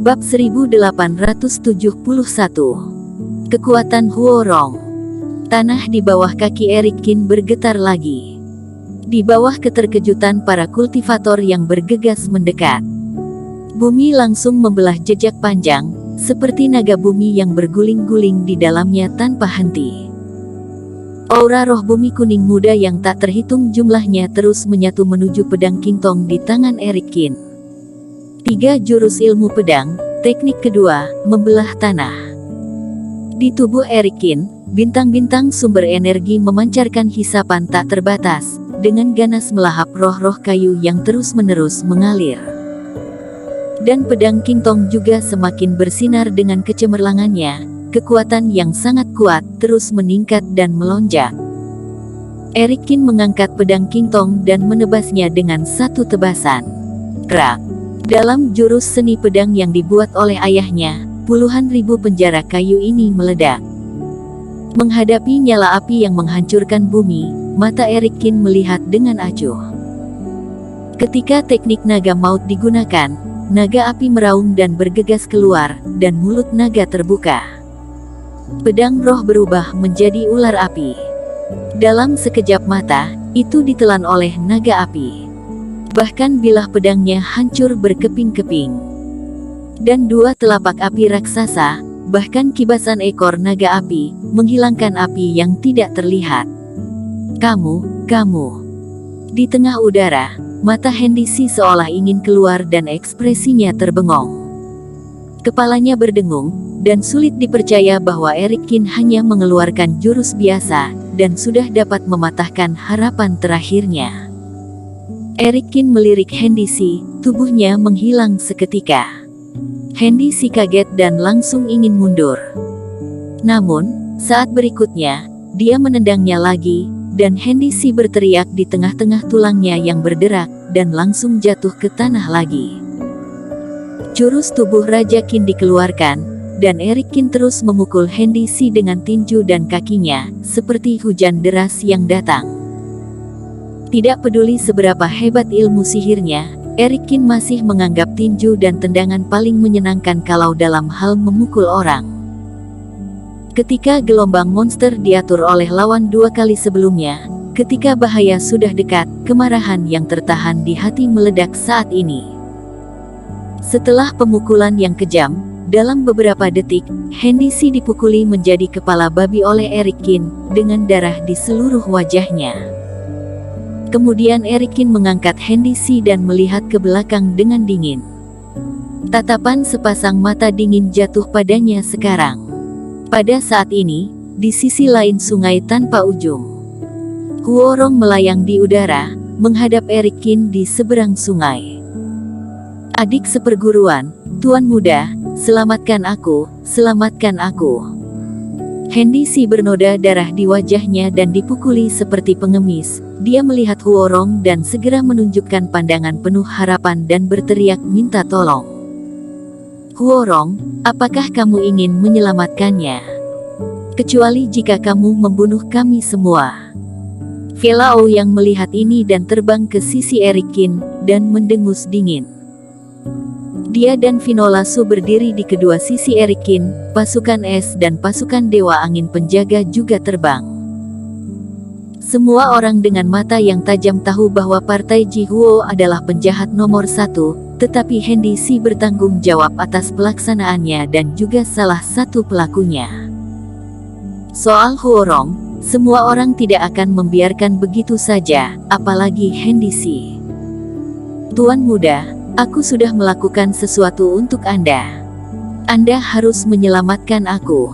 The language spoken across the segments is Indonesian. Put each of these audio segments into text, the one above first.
Bab 1871. Kekuatan Huorong. Tanah di bawah kaki Eric Kin bergetar lagi. Di bawah keterkejutan para kultivator yang bergegas mendekat, bumi langsung membelah jejak panjang, seperti naga bumi yang berguling-guling di dalamnya tanpa henti. Aura roh bumi kuning muda yang tak terhitung jumlahnya terus menyatu menuju pedang Kingtong di tangan Eric Kin. 3 jurus ilmu pedang, teknik kedua, membelah tanah. Di tubuh Eric Kin, bintang-bintang sumber energi memancarkan hisapan tak terbatas, dengan ganas melahap roh-roh kayu yang terus-menerus mengalir. Dan pedang Kingtong juga semakin bersinar dengan kecemerlangannya, kekuatan yang sangat kuat terus meningkat dan melonjak. Eric Kin mengangkat pedang Kingtong dan menebasnya dengan satu tebasan. Krak! Dalam jurus seni pedang yang dibuat oleh ayahnya, puluhan ribu penjara kayu ini meledak. Menghadapi nyala api yang menghancurkan bumi, mata Eric Kin melihat dengan acuh. Ketika teknik naga maut digunakan, naga api meraung dan bergegas keluar, dan mulut naga terbuka. Pedang roh berubah menjadi ular api. Dalam sekejap mata, itu ditelan oleh naga api. Bahkan bilah pedangnya hancur berkeping-keping. Dan 2 telapak api raksasa, bahkan kibasan ekor naga api, menghilangkan api yang tidak terlihat. Kamu. Di tengah udara, mata Hendici seolah ingin keluar dan ekspresinya terbengong. Kepalanya berdengung, dan sulit dipercaya bahwa Eric Kin hanya mengeluarkan jurus biasa, dan sudah dapat mematahkan harapan terakhirnya. Eric Kin melirik Hendici, tubuhnya menghilang seketika. Hendici kaget dan langsung ingin mundur. Namun, saat berikutnya, dia menendangnya lagi, dan Hendici berteriak di tengah-tengah tulangnya yang berderak, dan langsung jatuh ke tanah lagi. Jurus tubuh Raja Kin dikeluarkan, dan Eric Kin terus memukul Hendici dengan tinju dan kakinya, seperti hujan deras yang datang. Tidak peduli seberapa hebat ilmu sihirnya, Eric Kin masih menganggap tinju dan tendangan paling menyenangkan kalau dalam hal memukul orang. Ketika gelombang monster diatur oleh lawan 2 kali sebelumnya, ketika bahaya sudah dekat, kemarahan yang tertahan di hati meledak saat ini. Setelah pemukulan yang kejam, dalam beberapa detik, Hendici dipukuli menjadi kepala babi oleh Eric Kin, dengan darah di seluruh wajahnya. Kemudian Eric Kin mengangkat Hendici dan melihat ke belakang dengan dingin. Tatapan sepasang mata dingin jatuh padanya sekarang. Pada saat ini, di sisi lain sungai tanpa ujung, Huorong melayang di udara, menghadap Eric Kin di seberang sungai. Adik seperguruan, Tuan Muda, selamatkan aku, selamatkan aku. Hendici bernoda darah di wajahnya dan dipukuli seperti pengemis. Dia melihat Huorong dan segera menunjukkan pandangan penuh harapan dan berteriak minta tolong. Huorong, apakah kamu ingin menyelamatkannya? Kecuali jika kamu membunuh kami semua. Velao yang melihat ini dan terbang ke sisi Eric Kin, dan mendengus dingin. Dia dan Vinola Su berdiri di kedua sisi Eric Kin, pasukan es dan pasukan Dewa Angin Penjaga juga terbang. Semua orang dengan mata yang tajam tahu bahwa Partai Jihuo adalah penjahat nomor 1, tetapi Hendici bertanggung jawab atas pelaksanaannya dan juga salah satu pelakunya. Soal Huorong, semua orang tidak akan membiarkan begitu saja, apalagi Hendici. Tuan Muda, aku sudah melakukan sesuatu untuk Anda. Anda harus menyelamatkan aku.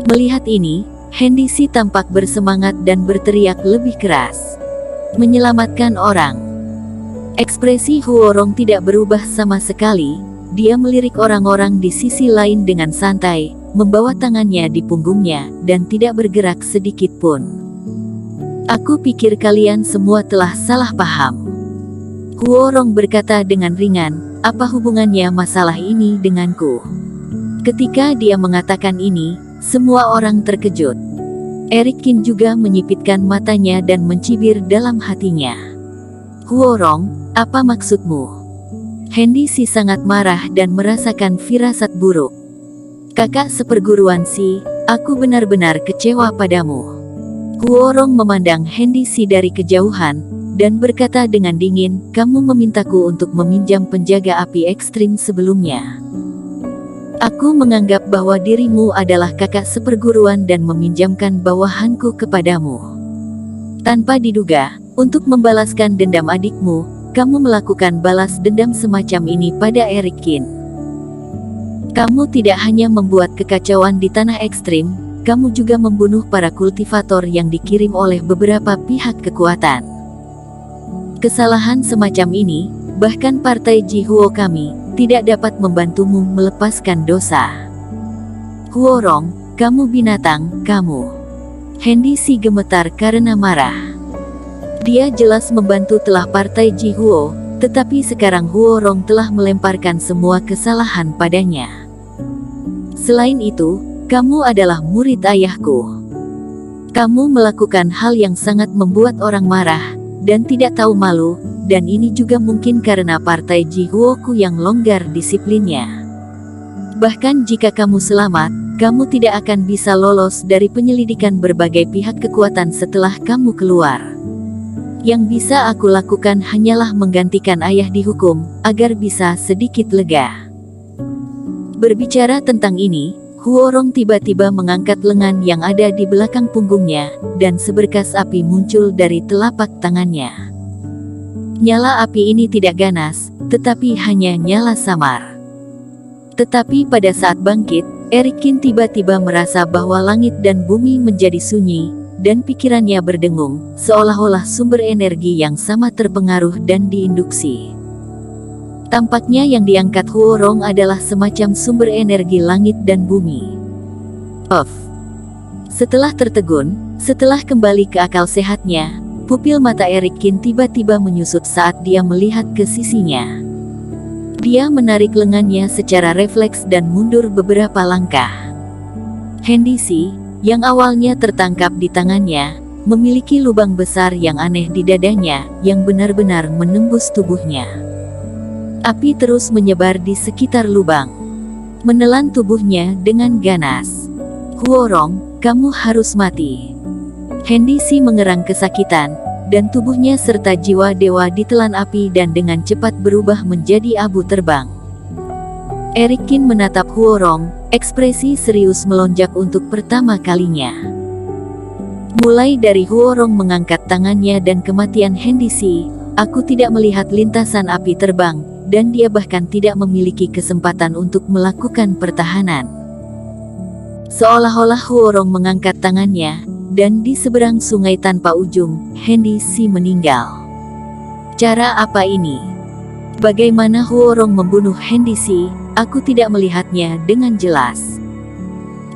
Melihat ini, Hendici tampak bersemangat dan berteriak lebih keras. Menyelamatkan orang. Ekspresi Huorong tidak berubah sama sekali. Dia melirik orang-orang di sisi lain dengan santai, membawa tangannya di punggungnya, dan tidak bergerak sedikit pun. Aku pikir kalian semua telah salah paham. Huorong berkata dengan ringan, apa hubungannya masalah ini denganku? Ketika dia mengatakan ini, semua orang terkejut. Eric Kin juga menyipitkan matanya dan mencibir dalam hatinya. Huorong, apa maksudmu? Hendy Si sangat marah dan merasakan firasat buruk. Kakak seperguruan Si, aku benar-benar kecewa padamu. Huorong memandang Hendy Si dari kejauhan, dan berkata dengan dingin, kamu memintaku untuk meminjam penjaga api ekstrim sebelumnya. Aku menganggap bahwa dirimu adalah kakak seperguruan dan meminjamkan bawahanku kepadamu. Tanpa diduga, untuk membalaskan dendam adikmu, kamu melakukan balas dendam semacam ini pada Eric Kin. Kamu tidak hanya membuat kekacauan di tanah ekstrim, kamu juga membunuh para kultivator yang dikirim oleh beberapa pihak kekuatan. Kesalahan semacam ini, bahkan partai Jihuo kami, tidak dapat membantumu melepaskan dosa. Huorong, kamu binatang, kamu. Hendy Si gemetar karena marah. Dia jelas membantu telah partai Jihuo, tetapi sekarang Huorong telah melemparkan semua kesalahan padanya. Selain itu, kamu adalah murid ayahku. Kamu melakukan hal yang sangat membuat orang marah, dan tidak tahu malu, dan ini juga mungkin karena partai Jihuoku yang longgar disiplinnya. Bahkan jika kamu selamat, kamu tidak akan bisa lolos dari penyelidikan berbagai pihak kekuatan setelah kamu keluar. Yang bisa aku lakukan hanyalah menggantikan ayah dihukum, agar bisa sedikit lega. Berbicara tentang ini, Huorong tiba-tiba mengangkat lengan yang ada di belakang punggungnya, dan seberkas api muncul dari telapak tangannya. Nyala api ini tidak ganas, tetapi hanya nyala samar. Tetapi pada saat bangkit, Eric Kin tiba-tiba merasa bahwa langit dan bumi menjadi sunyi, dan pikirannya berdengung, seolah-olah sumber energi yang sama terpengaruh dan diinduksi. Tampaknya yang diangkat Huorong adalah semacam sumber energi langit dan bumi. Setelah tertegun, setelah kembali ke akal sehatnya, pupil mata Eric Kin tiba-tiba menyusut saat dia melihat ke sisinya. Dia menarik lengannya secara refleks dan mundur beberapa langkah. Hendy Si, yang awalnya tertangkap di tangannya, memiliki lubang besar yang aneh di dadanya, yang benar-benar menembus tubuhnya. Api terus menyebar di sekitar lubang, menelan tubuhnya dengan ganas. Huorong, kamu harus mati. Hendy Si mengerang kesakitan, dan tubuhnya serta jiwa dewa ditelan api dan dengan cepat berubah menjadi abu terbang. Eric Kin menatap Huorong, ekspresi serius melonjak untuk pertama kalinya. Mulai dari Huorong mengangkat tangannya dan kematian Hendy Si, aku tidak melihat lintasan api terbang, dan dia bahkan tidak memiliki kesempatan untuk melakukan pertahanan. Seolah-olah Huorong mengangkat tangannya, dan di seberang sungai tanpa ujung, Hendy Si meninggal. Cara apa ini? Bagaimana Huorong membunuh Hendy Si? Aku tidak melihatnya dengan jelas.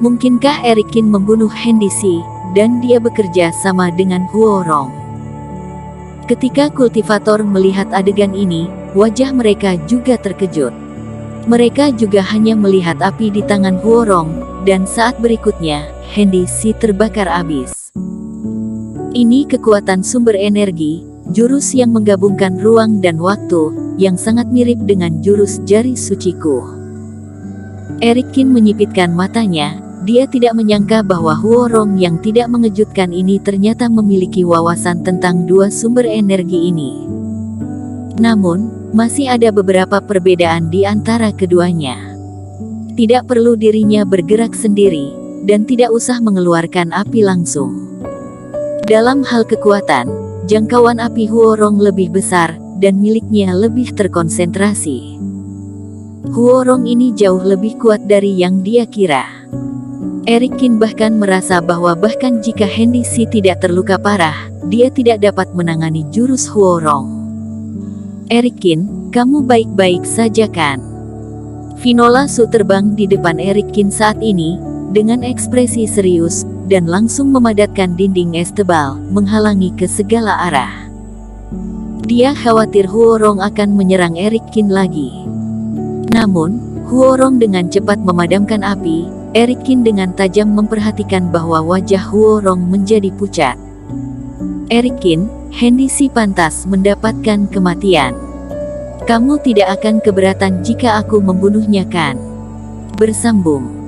Mungkinkah Eric Kin membunuh Hendy Si, dan dia bekerja sama dengan Huorong? Ketika kultivator melihat adegan ini, wajah mereka juga terkejut. Mereka juga hanya melihat api di tangan Huorong, dan saat berikutnya, Hendy Si terbakar habis. Ini kekuatan sumber energi, jurus yang menggabungkan ruang dan waktu, yang sangat mirip dengan jurus jari suciku. Eric Kin menyipitkan matanya, dia tidak menyangka bahwa Huorong yang tidak mengejutkan ini ternyata memiliki wawasan tentang dua sumber energi ini. Namun, masih ada beberapa perbedaan di antara keduanya. Tidak perlu dirinya bergerak sendiri, dan tidak usah mengeluarkan api langsung. Dalam hal kekuatan, jangkauan api Huorong lebih besar, dan miliknya lebih terkonsentrasi. Huorong ini jauh lebih kuat dari yang dia kira. Eric Kin bahkan merasa bahwa bahkan jika Hendy Si tidak terluka parah, dia tidak dapat menangani jurus Huorong. Eric Kin, kamu baik-baik saja kan? Finola Su terbang di depan Eric Kin saat ini, dengan ekspresi serius, dan langsung memadatkan dinding es tebal, menghalangi ke segala arah. Dia khawatir Huorong akan menyerang Eric Kin lagi. Namun, Huorong dengan cepat memadamkan api. Eric Kin dengan tajam memperhatikan bahwa wajah Huorong menjadi pucat. Eric Kin, Hendy Si pantas mendapatkan kematian. Kamu tidak akan keberatan jika aku membunuhnya, kan? Bersambung.